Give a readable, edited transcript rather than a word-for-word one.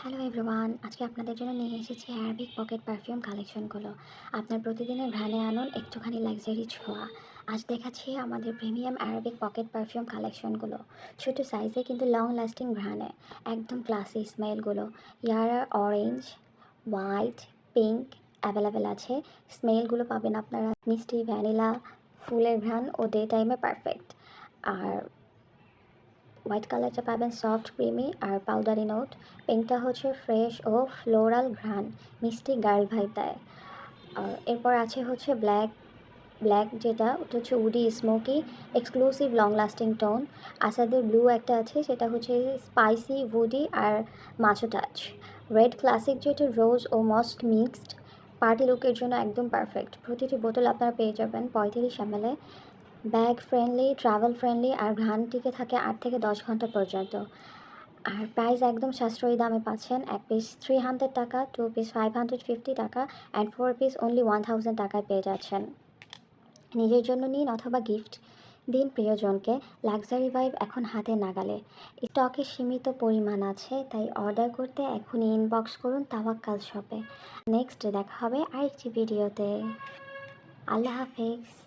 Hello everyone, আজকে আপনাদের জন্য নিয়ে এসেছি অ্যারাবিক পকেট পারফিউম কালেকশনগুলো। আপনার প্রতিদিনের ঘ্রাণে আনুন একটুখানি লাক্সারি ছোঁয়া। আজ দেখাচ্ছি আমাদের প্রিমিয়াম অ্যারাবিক পকেট পারফিউম কালেকশনগুলো। ছোট সাইজে কিন্তু লং লাস্টিং ঘ্রাণে, একদম ক্লাসি স্মেলগুলো। ইয়ারা অরেঞ্জ, হোয়াইট, পিঙ্ক অ্যাভেলেবেল আছে। স্মেলগুলো পাবেন আপনারা মিষ্টি, ভ্যানিলা, ফুলের ঘ্রাণ ও ডে টাইমে পারফেক্ট। আর হোয়াইট কালারটা পাবেন সফট ক্রিমি আর পাউডারি নোট। পিঙ্কটা হচ্ছে ফ্রেশ ও ফ্লোরাল ঘ্রাণ, মিষ্টি গার্ল ভাইব দেয়। আর এরপর আছে হচ্ছে ব্ল্যাক ব্ল্যাক যেটা ওটা হচ্ছে woody smoky exclusive long lasting tone. আসাদের ব্লু একটা আছে, সেটা হচ্ছে স্পাইসি উডি আর মাছো টাচ। রেড ক্লাসিক যেটা রোজ ও মস্ট মিক্সড, পার্টি লুকের জন্য একদম পারফেক্ট। প্রতিটি বোতল আপনারা পেয়ে যাবেন 35 ml। Bag friendly, travel friendly আর ঘ্রাণ টিকে থাকে 8 থেকে 10 ঘন্টা পর্যন্ত। আর প্রাইস একদম সাশ্রয়ী দামে পাচ্ছেন। এক পিস 300 টাকা, 2 পিস 550 টাকা অ্যান্ড 4 পিস অনলি 1000 টাকায় পেয়ে যাচ্ছেন। নিজের জন্য নিন অথবা গিফট দিন প্রিয়জনকে। লাক্সারি ভাইব এখন হাতে নাগালে। স্টকে সীমিত পরিমাণ আছে, তাই অর্ডার করতে এখনই ইনবক্স করুন তাওয়াক্কাল শপে। নেক্সট দেখা হবে আরেকটি ভিডিওতে। আল্লাহ হাফেজ।